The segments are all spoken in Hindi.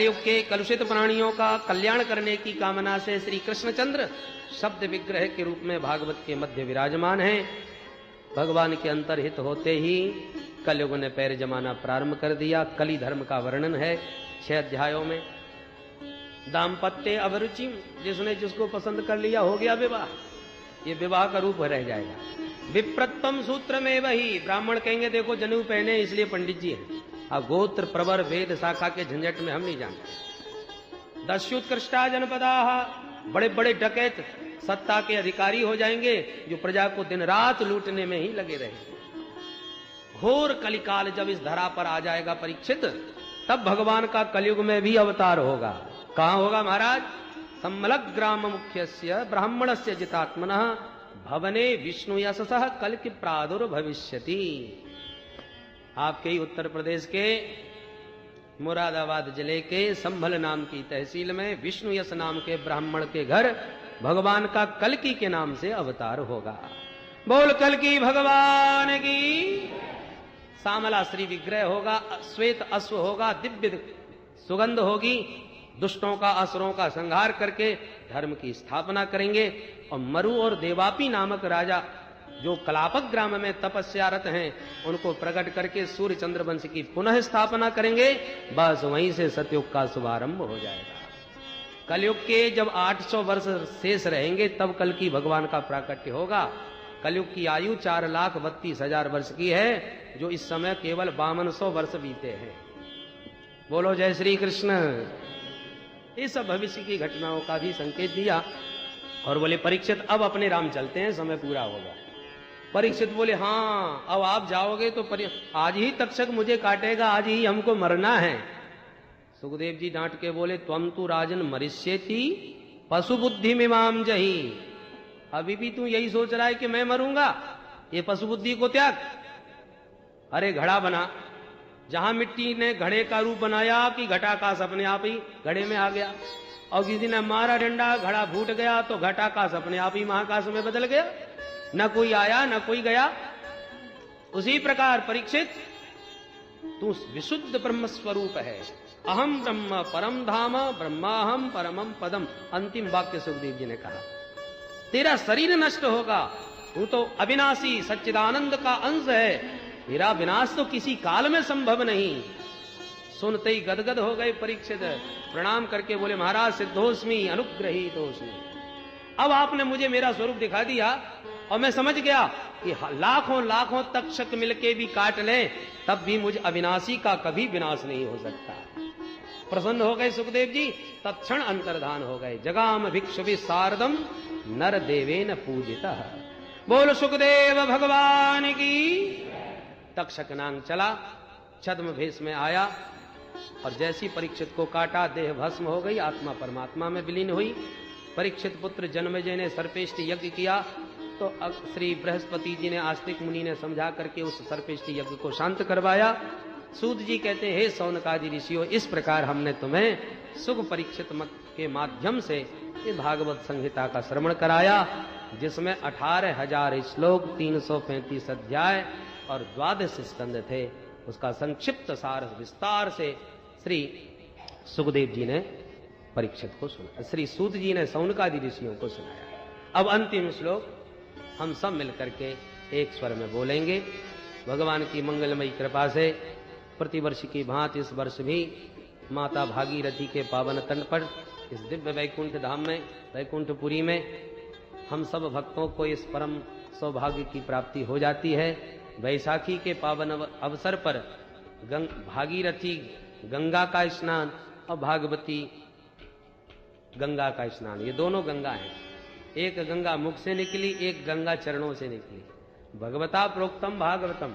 कलयुग के कलुषित प्राणियों का कल्याण करने की कामना से श्री कृष्णचंद्र शब्द विग्रह के रूप में भागवत के मध्य विराजमान हैं। भगवान के अंतर्हित होते ही कलयुग ने पैर जमाना प्रारंभ कर दिया। कली धर्म का वर्णन है 6 अध्यायों में। दाम्पत्य अभिरुचि, जिसने जिसको पसंद कर लिया हो गया विवाह, ये विवाह का रूप रह जाएगा। विप्रत्तम सूत्र में वही, ब्राह्मण कहेंगे देखो जनेऊ पहने इसलिए पंडित जी हैं। अब गोत्र प्रवर वेद शाखा के झंझट में हम नहीं जानते। दस्युत्कृष्टा जनपदा, बड़े बड़े डकैत सत्ता के अधिकारी हो जाएंगे जो प्रजा को दिन रात लूटने में ही लगे रहेंगे। घोर कलिकाल जब इस धरा पर आ जाएगा परीक्षित, तब भगवान का कलयुग में भी अवतार होगा। कहां होगा महाराज? सम्मलक ग्राम मुख्यस्य ब्राह्मणस्य जितात्मनः भवने विष्णु यशसः कल्कि प्रादुर्भविष्यति। आपके ही उत्तर प्रदेश के मुरादाबाद जिले के संभल नाम की तहसील में विष्णु यश नाम के ब्राह्मण के घर भगवान का कल्कि के नाम से अवतार होगा। बोल कल्कि भगवान की। सामला श्री विग्रह होगा, श्वेत अश्व होगा, दिव्य सुगंध होगी। दुष्टों का असुरों का संहार करके धर्म की स्थापना करेंगे। और मरु और देवापी नामक राजा जो कलापक ग्राम में तपस्यारत हैं, उनको प्रकट करके सूर्य चंद्र वंश की पुनः स्थापना करेंगे। बस वहीं से सतयुग का शुभारंभ हो जाएगा। कलयुग के जब 800 वर्ष शेष रहेंगे तब कल की भगवान का प्राकट्य होगा। कलयुग की आयु 4,32,000 वर्ष की है, जो इस समय केवल 5200 वर्ष बीते हैं। बोलो जय श्री कृष्ण। इस भविष्य की घटनाओं का भी संकेत दिया और बोले परीक्षित अब अपने राम चलते हैं, समय पूरा होगा। परीक्षित बोले हाँ अब आप जाओगे तो आज ही तक्षक मुझे काटेगा, आज ही हमको मरना है। सुखदेव जी डांट के बोले त्वम तु राजन मरिष्येति पशु बुद्धि मिमाम जही। अभी भी तू यही सोच रहा है कि मैं मरूंगा, ये पशु बुद्धि को त्याग। अरे घड़ा बना, जहां मिट्टी ने घड़े का रूप बनाया कि घटाकाश अपने आप ही घड़े में आ गया, और किसी ने मारा डंडा, घड़ा फूट गया तो घटाकाश अपने आप ही महाकाश में बदल गया। न कोई आया न कोई गया। उसी प्रकार परीक्षित तू विशुद्ध ब्रह्म स्वरूप है। अहम ब्रह्म परम धाम ब्रह्माहम परमम पदम। अंतिम वाक्य सुखदेव जी ने कहा। तेरा शरीर नष्ट होगा, तू तो अविनाशी सच्चिदानंद का अंश है, तेरा विनाश तो किसी काल में संभव नहीं। सुनते ही गदगद हो गए परीक्षित, प्रणाम करके बोले महाराज सिद्धोस्मि अनुग्रहीतोस्मि। अब आपने मुझे मेरा स्वरूप दिखा दिया और मैं समझ गया कि लाखों लाखों तक्षक मिलके भी काट लें तब भी मुझ अविनाशी का कभी विनाश नहीं हो सकता। प्रसन्न हो गए सुखदेव जी, तत्क्षण अंतर्धान हो गए। जगाम भिक्षुभि सार्धम नर देवेन पूजितः। बोल सुखदेव भगवान की। तक्षक नांग चला, छद्म भेष में आया और जैसी परीक्षित को काटा देह भस्म हो गई, आत्मा परमात्मा में विलीन हुई। परीक्षित पुत्र जन्मेजय ने सर्पेष्टि यज्ञ किया तो श्री बृहस्पति जी ने आस्तिक मुनि ने समझा करके उस सर्पेष्टि यज्ञ को शांत करवाया। सूत जी कहते हैं हे सौनकादि ऋषियों, इस प्रकार हमने तुम्हें सुख परीक्षित मत के माध्यम से ये भागवत संहिता का श्रवण कराया, जिसमें 18,000 श्लोक 335 अध्याय और 12 स्कंद थे। उसका संक्षिप्त सार विस्तार से श्री सुखदेव जी ने परीक्षित को सुना, श्री सूत जी ने सौनकादि ऋषियों को सुनाया। अब अंतिम श्लोक हम सब मिलकर के एक स्वर में बोलेंगे। भगवान की मंगलमयी कृपा से प्रतिवर्ष की भांति इस वर्ष भी माता भागीरथी के पावन तट पर इस दिव्य वैकुंठ धाम में, वैकुंठपुरी में हम सब भक्तों को इस परम सौभाग्य की प्राप्ति हो जाती है। वैशाखी के पावन अवसर पर भागीरथी गंगा का स्नान और भागवती गंगा का स्नान, ये दोनों गंगा हैं। एक गंगा मुख से निकली, एक गंगा चरणों से निकली। भगवता प्रोक्तम भागवतम,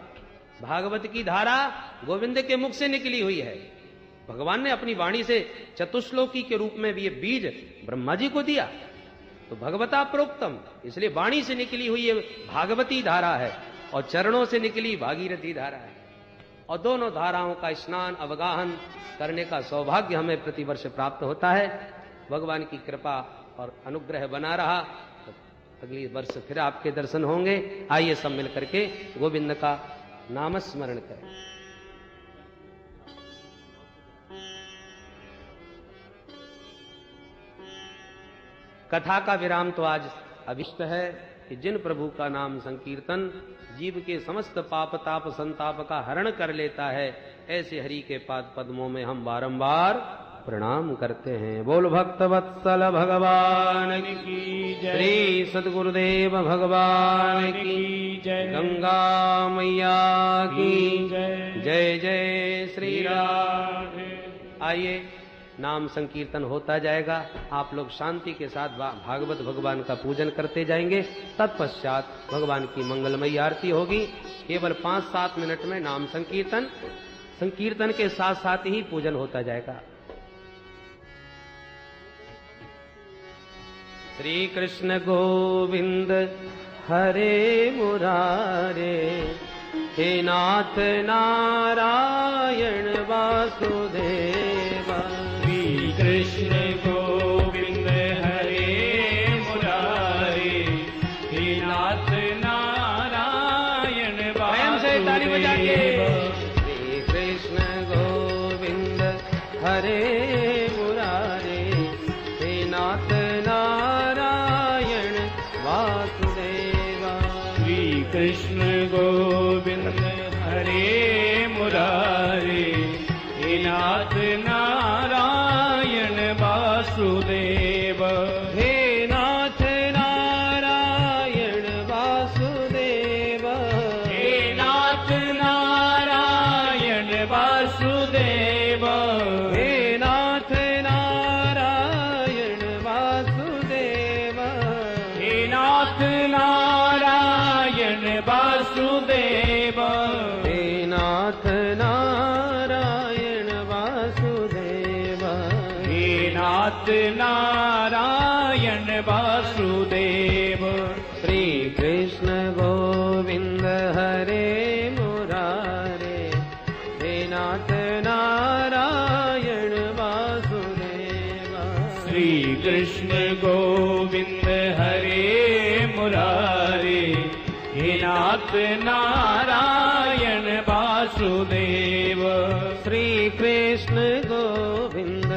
भागवत की धारा गोविंद के मुख से निकली हुई है। भगवान ने अपनी वाणी से चतुश्लोकी के रूप में भी ये बीज ब्रह्मा जी को दिया, तो भगवता प्रोक्तम इसलिए वाणी से निकली हुई ये भागवती धारा है और चरणों से निकली भागीरथी धारा है। और दोनों धाराओं का स्नान अवगाहन करने का सौभाग्य हमें प्रतिवर्ष प्राप्त होता है। भगवान की कृपा और अनुग्रह बना रहा तो अगली वर्ष फिर आपके दर्शन होंगे। आइए सब मिलकर के गोविंद का नाम स्मरण करें। कथा का विराम तो आज अभिष्ट है कि जिन प्रभु का नाम संकीर्तन जीव के समस्त पाप ताप संताप का हरण कर लेता है, ऐसे हरि के पाद पद्मों में हम बारंबार प्रणाम करते हैं। बोल भक्त वत्सल भगवान की जय, श्री सद्गुरुदेव भगवान की जय, गंगा मैया की जय, जय जय श्री राम। आइए, नाम संकीर्तन होता जाएगा, आप लोग शांति के साथ भागवत भगवान का पूजन करते जाएंगे। तत्पश्चात भगवान की मंगलमयी आरती होगी। केवल 5-7 मिनट में नाम संकीर्तन के साथ साथ ही पूजन होता जाएगा। श्री कृष्ण गोविंद हरे मुरारे, हे नाथ नारायण वासुदेव। श्री कृष्ण गोविंद हरे मुरारे, हे नाथ नारायण वासुदेव। श्री कृष्ण गोविंद हरे मुरारे, हे नाथ नारायण वासुदेव। श्री कृष्ण गोविंद हरे मुरारे, हे नाथ नारायण वासुदेव। हे नाथ नारायण वासुदेव, हे नाथ नारायण वासुदेव। हे नाथ नारायण वासुदेव, हे नाथ नारायण वासुदेव। हे नाथ नारायण वासुदेव। हे नाथ नारायण वासुदेव। श्री कृष्ण गोविंद हरे मुरारे, हे नाथ नारायण वासुदेव। श्री कृष्ण गोविंद हरे मुरारे, हे नाथ नारायण वासुदेव। श्री कृष्ण गोविंद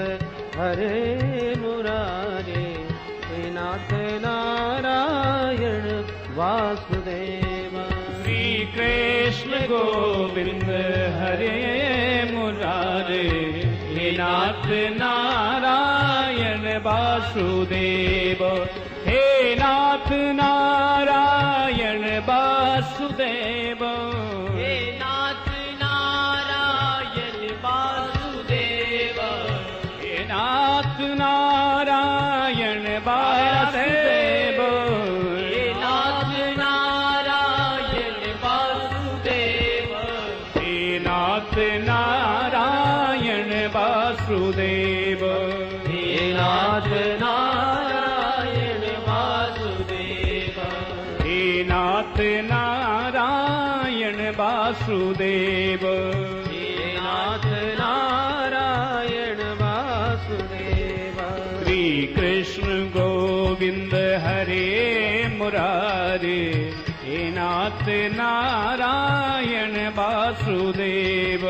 हरे मुरारे, हे नाथ नारायण वासुदेव। श्री कृष्ण गोविंद हरे मुरारे, हे नाथ नारायण वासुदेव। हे नाथ नारायण वासुदेव। हे नाथ नारायण वासुदेव। हे नाथ नारायण वासुदेव। हे नाथ नारायण वासुदेव। हे नाथ नारायण वासुदेव। हे नाथ नारायण वासुदेव। हे नाथ नारायण वासुदेव। हे नाथ नारायण वासुदेव। श्री कृष्ण गोविंद हरे मुरारे, हे नाथ नारायण वासुदेव।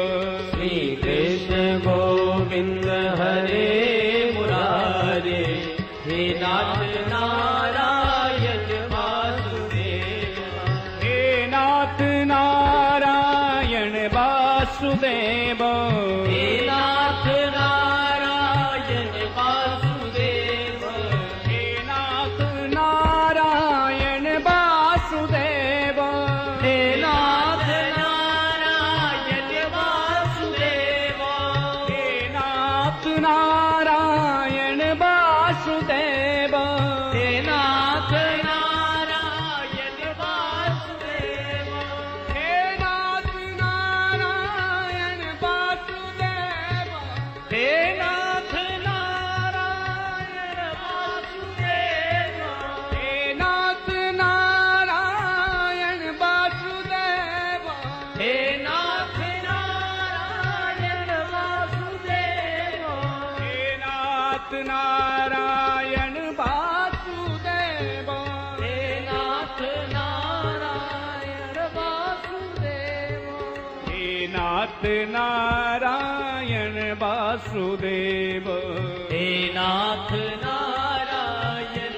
श्री कृष्ण गोविंद हरे मुरारे, हे नाथ नारायण वासुदेव। हे नाथ नारायण वासुदेव। हे नाथ नारायण वासुदेव। हे नाथ नारायण वासुदेव। हे नाथ नारायण वासुदेव। हे नाथ नारायण वासुदेव। हे नाथ नारायण वासुदेव। हे नाथ नारायण वासुदेव। हे नाथ नारायण वासुदेव। हे नाथ नारायण वासुदेव। हे नाथ नारायण वासुदेव। हे नाथ नारायण वासुदेव। हे नाथ नारायण वासुदेव। हे नाथ नारायण वासुदेव। हे नाथ नारायण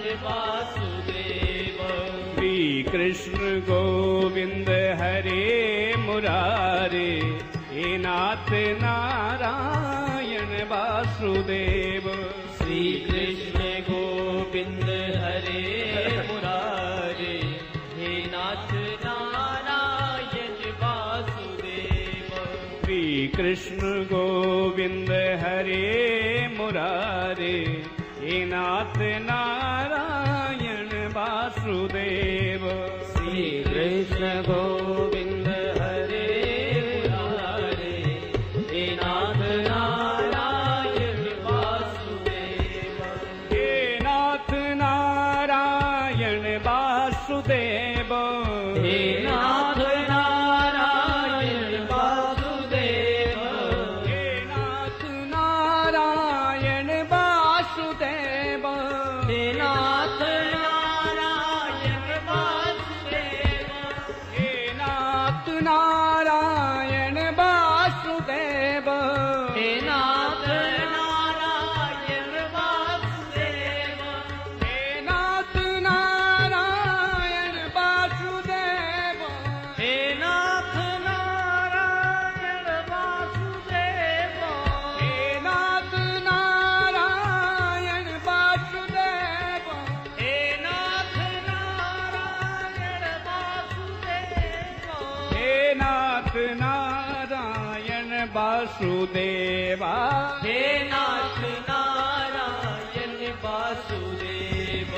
गोविंद हरे मुरारे, हे नाथ नारायण वासुदेव। श्री कृष्ण गोविंद हरे मुरारे, हे नाथ नारायण वासुदेव। श्री कृष्ण गोविंद हरे मुरारे, हे नाथ नारायण वासुदेव। श्री कृष्ण गोविंद हरे मुरारे, हे नाथ नारायण वासुदेव। हे नाथ नारायण वासुदेव, हे नाथ नारायण वासुदेव। हे नाथ नारायण वासुदेव, हे नाथ नारायण वासुदेव। हे नाथ नारायण वासुदेव, हे नाथ नारायण वासुदेव। हे नाथ नारायण वासुदेव, हे नाथ नारायण वासुदेव। हे नाथ नारायण वासुदेव, हे नाथ नारायण वासुदेव। हे नाथ नारायण वासुदेवा, हे नाथ नारायण वासुदेव।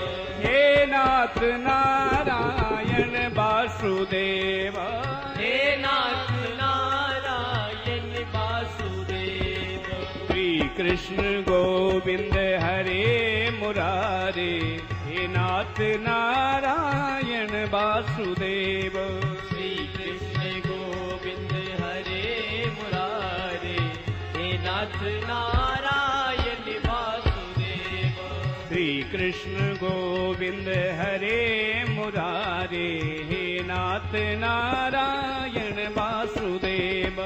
हे नाथ नारायण वासुदेवा, हे नाथ नारायण वासुदेव। श्री कृष्ण गोविंद हरे मुरारे, हे नाथ नारायण वासुदेव। श्री कृष्ण गोविंद हरे मुरारे, हे नाथ नारायण वासुदेव। श्री कृष्ण गोविंद हरे मुरारे, हे नाथ नारायण वासुदेव।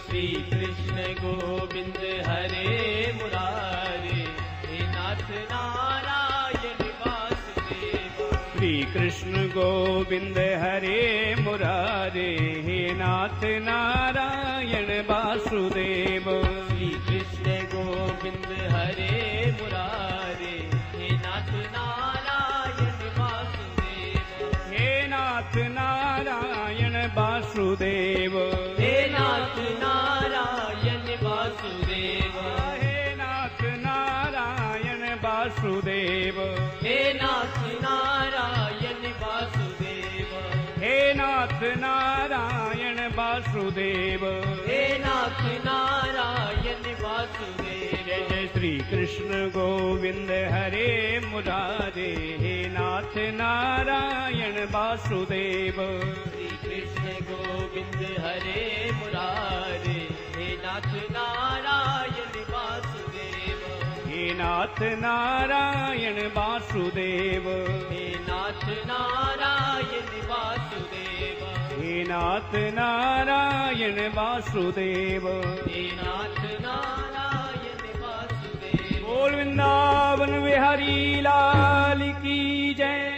श्री कृष्ण गोविंद हरे मुरारे, हे नाथ नारायण वासुदेव। श्री कृष्ण गोविंद हरे मुरारे, हे नाथ नारायण वासुदेव। श्री कृष्ण गोविंद हरे मुरारे, हे नाथ नारायण वासुदेव। हे नाथ नारायण वासुदेव, हे नाथ नारायण वासुदेव। हे नाथ नारायण वासुदेव, हे नाथ नारायण वासुदेव। हे नाथ नारायण वासुदेव। हे नाथ नारायण वासुदेव। जय जय श्री कृष्ण गोविंद हरे मुरारे, हे नाथ नारायण वासुदेव। श्री कृष्ण गोविंद हरे मुरारे, हे नाथ नारायण वासुदेव। हे नाथ नारायण वासुदेव, हे नाथ नारायण वासुदेव। हे नाथ नारायण वासुदेव। हे नाथ नारायण वासुदेव। बोल वृंदावन बिहारी लाल की जय।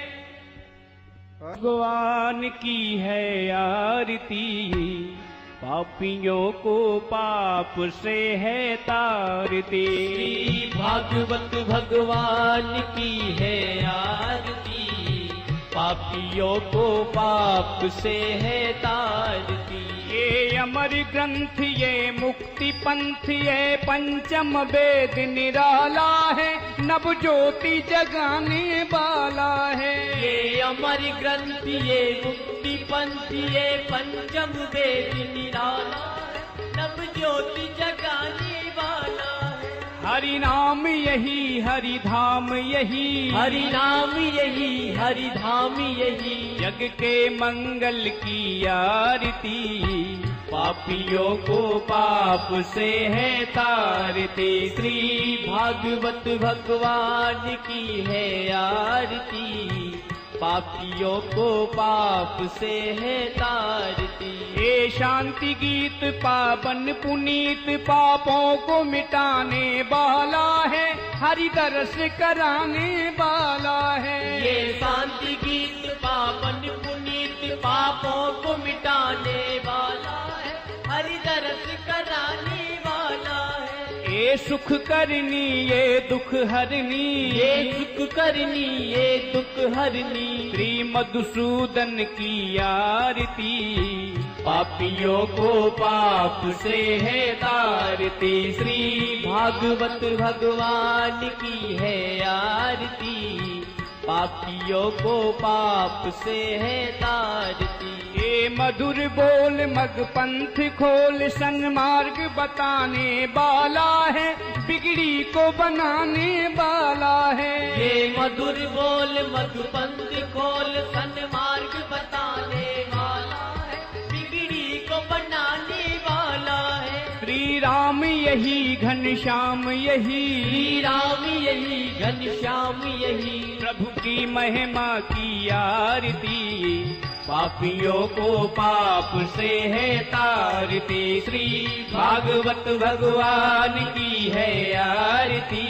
भगवान की है आरती, पापियों को पाप से है तारती। श्री भागवत भगवान की है आरती, पापियों को पाप से है तारती। ये अमर ग्रंथ ये मुक्ति पंथ ये पंचम वेद निराला है, नव ज्योति जगाने वाला है। ये अमर ग्रंथ ये मुक्ति पंथ ये पंचम वेद निराला, नव ज्योति जगाने वाला है। हरि नाम यही हरि धाम यही, हरि नाम यही हरि धाम यही, जग के मंगल की आरती। पापियों को पाप से है तारती। श्री भागवत भगवान की है आरती, पापियों को पाप से है तारती। ये शांति गीत पावन पुनीत पापों को मिटाने वाला है, हरि दर्श कराने वाला है। ये शांति गीत पावन पुनीत पापों को मिटाने वाला है, हरि दरस कराने वाला है। ये सुख करनी ये दुख हरनी, ये सुख करनी ये दुख हरनी, श्री मधुसूदन की आरती, पापियों को पाप से है तारती। श्री भागवत भगवान की है आरती, पापियों को पाप से है तारती। ये मधुर बोल मग पंथ खोल, सन्मार्ग बताने वाला है, बिगड़ी को बनाने वाला है। ये मधुर बोल मधुपंथ खोल, सन्मार्ग बताने वाला है, बिगड़ी को बनाने वाला है। श्री राम यही घनश्याम यही, श्री राम यही घनश्याम यही, प्रभु की महिमा की आरती, पापियों को पाप से है तारती। श्री भागवत भगवान की है आरती,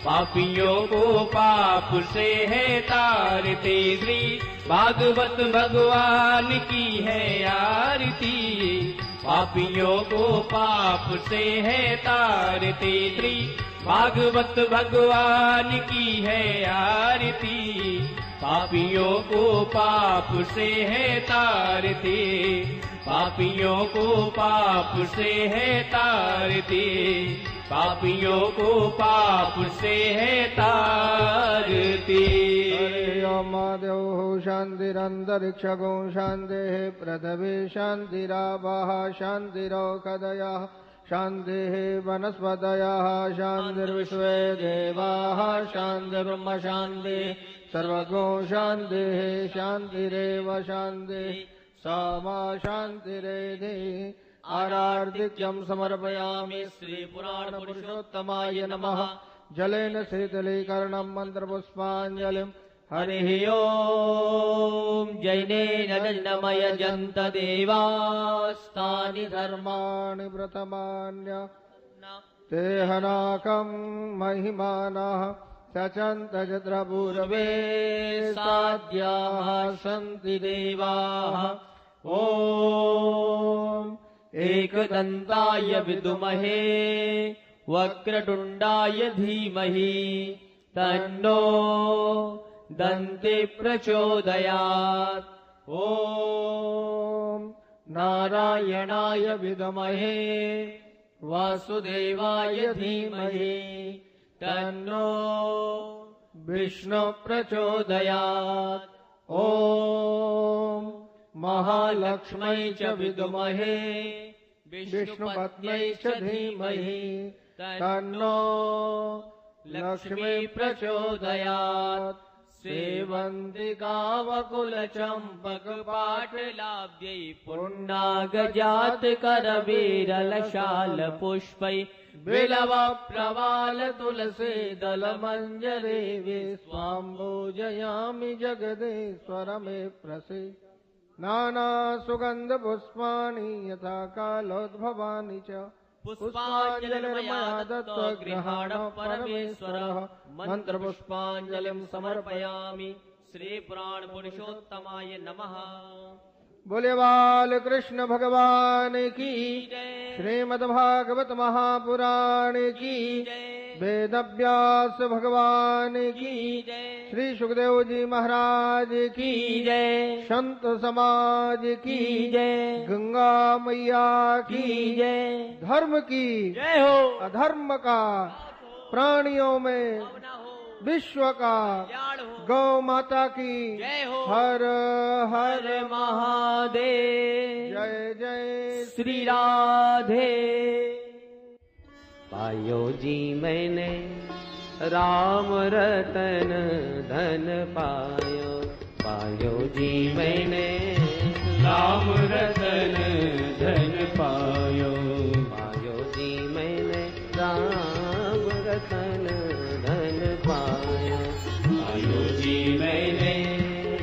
पापियों को पाप से है तारती। श्री भागवत भगवान की है आरती, पापियों को पाप से है तारती। श्री भागवत भगवान की है आरती, पापियों को पाप से है तारती, पापियों को पाप से है तारती, पापियों को पाप से है तारती। महादेव शांतिरंतरिक्षगो शांति पृथ्वी शांतिरावः शांतिरोषधयः शांति वनस्पतयः शांतिर्विश्वे देवाः शांतिर्ब्रह्म शांति सर्वगो शांति शांतिरेव शांति सामा शांतिरेधि। आरार्धिक्यं समर्पयामि श्री पुराण पुरुषोत्तमाय नमः। जलेन शीतलीकरणं मंत्रपुष्पाञ्जलिं। हरिः ओम्। जैनेन जन्मयजन्त देवास्तानि धर्माणि प्रथमान्य तेहनाकं महिमानः सचन्त जत्रपूर्वे साध्याः सन्ति देवाः। ॐ एकदन्ताय विद्महे वक्रतुण्डाय धीमहि तन्नो दन्ति प्रचोदयात्। ॐ नारायणाय विद्महे वासुदेवाय धीमहि तन्नो विष्णु प्रचोदयात्। ॐ महालक्ष्मै च विद्महे विष्णुपत्न्यै च धीमहि तन्नो लक्ष्मी प्रचोदयात्। सेवन्ति कामकुलचम्पकपाटलाभ्यै पुण्णागजात करवीरलशालपुष्पै बिलवप्रवाल तुलसी दलमञ्जरे स्वाम्बोजयामि जगदीश्वर मे प्रसीद। नाना सुगंध पुष्पाणि यथा कालोद्भवानि च पुष्पाञ्जलिर्मया दत्त्वा गृहाण परमेश्वरः। मन्त्रपुष्पाञ्जलिं समर्पयामि श्री पुराण पुरुषोत्तमाय नमः। बोले बाल कृष्ण भगवान की श्रीमद्भागवत महापुराण की वेद व्यास भगवान की श्री सुखदेव जी महाराज की जय, संत समाज की जय, गंगा मैया की जय, धर्म की जय हो, अधर्म का प्राणियों में विश्व का गौ माता की जय हो। हर हर महादेव। जय जय श्री राधे। पायो जी मैंने राम रतन धन पायो, पायो जी मैंने राम रतन धन पायो, पायो जी मैंने राम रतन धन पायो, पायो जी मैंने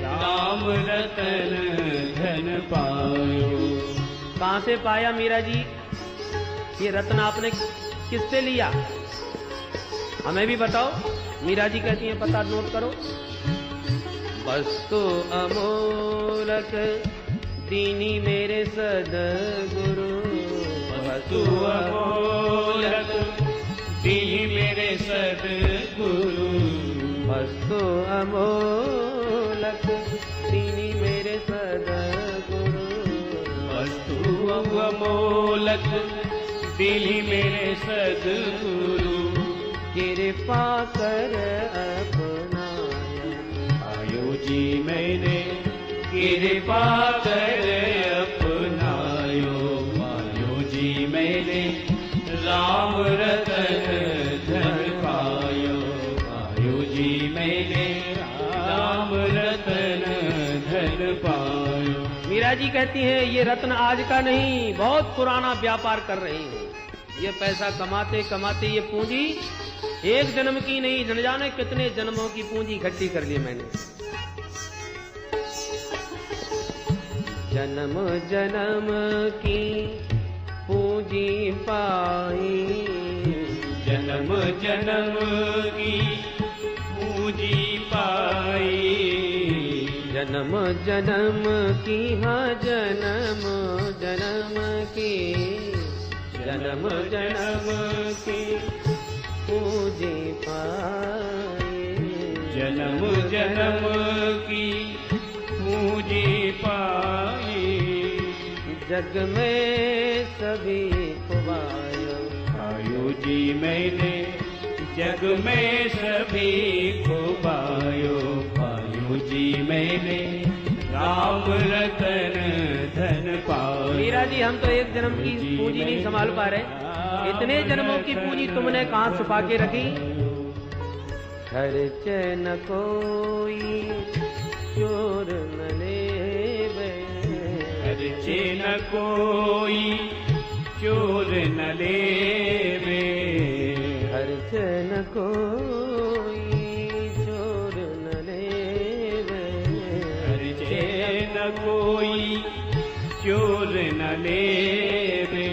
राम रतन धन पायो। कहाँ से पाया मीरा जी? ये रत्न आपने किससे लिया? हमें भी बताओ। मीरा जी कहती हैं पता नोट करो। वस्तु अमोलक दीनी मेरे सद्गुरु, वस्तु अमोलक दीनी मेरे सद्गुरु, वस्तु अमोलक दीनी मेरे सद्गुरु, वस्तु अमोलक दीनी मेरे सद्गुरु, कृपा कर अपनाया आयो जी मैंने कृपा कर अपनायो, आयो जी मैंने राम रतन धन पायो, आयो जी मैंने राम रतन धन पायो। मीरा जी कहती हैं ये रत्न आज का नहीं, बहुत पुराना व्यापार कर रही हूँ। ये पैसा कमाते कमाते ये पूंजी एक जन्म की नहीं, न जाने कितने जन्मों की पूंजी इकट्ठी कर ली मैंने। जन्म जन्म की पूंजी पाई, जन्म जन्म की पूंजी पाई, जन्म जन्म की हाँ जन्म जन्म की, जन्म जन्म की पूंजी पाई, जन्म जन्म की पूंजी पाई, जग में सभी खुबायो आयो जी मैंने जग में सभी खुबायो, आयो जी मैंने राम रतन धन पायो। मीरा जी हम तो एक जन्म की पूंजी नहीं संभाल पा रहे, इतने जन्मों की पूंजी तुमने कहाँ छुपा के रखी। खर्च न कोई चोर न लेवे, खर्चे न कोई चोर न लेवे, खर्च न कोई चोर न लेवे, खर्चे न कोई चोर न लेवे,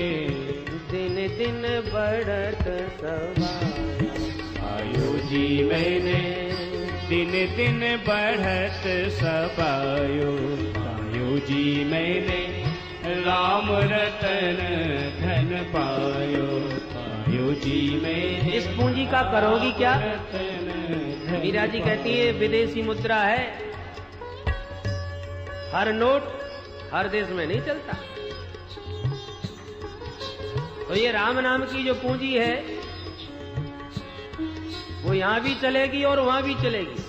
दिन दिन बढ़त सवार आयो जी मैंने दिन दिन बढ़त सबायो, आयो जी मैंने राम रतन धन पायो, आयो जी मैंने इस पूंजी का करोगी क्या। रतन धन मीरा जी कहती है विदेशी मुद्रा है, हर नोट हर देश में नहीं चलता। तो ये राम नाम की जो पूंजी है वो यहां भी चलेगी और वहां भी चलेगी,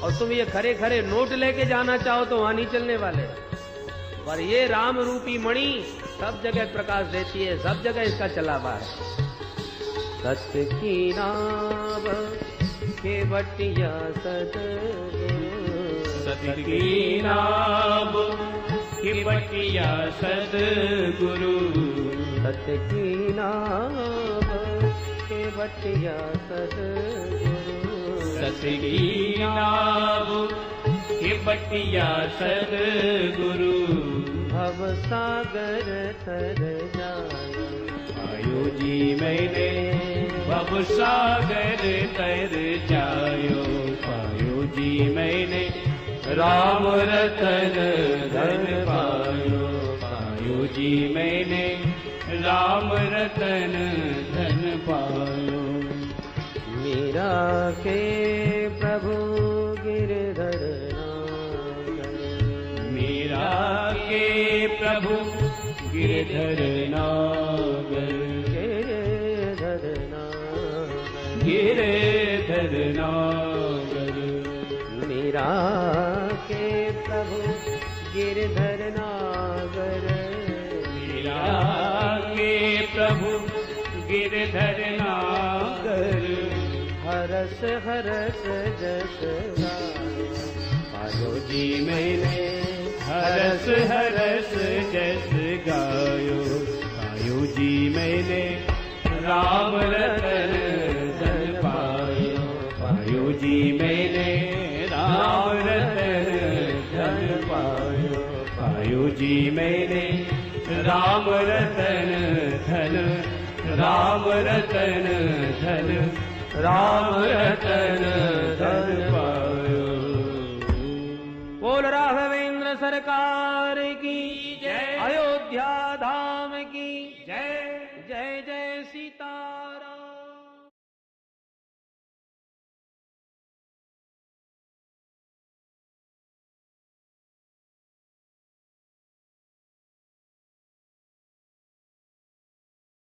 और तुम ये खरे खरे नोट लेके जाना चाहो तो वहां नहीं चलने वाले। पर ये राम रूपी मणि सब जगह प्रकाश देती है, सब जगह इसका चलावा है। सत्य की नाव के बटिया सतगुरु, सत्य की नाव की बटिया सद्गुरु, सत्य की नाव के बटिया सतगुरु, सत्य की नाव की बटिया सद्गुरु, भव सागर तर जाया आयो जी मैंने भव सागर तर जायो, पायो जी मैंने राम रतन धन पायो, पायो जी मैंने राम रतन धन पायो। मीरा के प्रभु गिरधर नागर, मीरा के प्रभु गिरधर नागर, गिरधर नागर, गिरधर नागर, मीरा के प्रभु गिरधर नागर, मीरा के प्रभु गिरधर नागर, हरस हरस जस पायो जी मैंने हरस हरस जस गायो, पायो जी मैंने राम रतन धन पायो, पायो जी मैंने राम रतन धन पायो, पायो जी मैंने राम रतन धन, राम रतन धन, राम रतन धन पायो। सरकार की जय। अयोध्या धाम की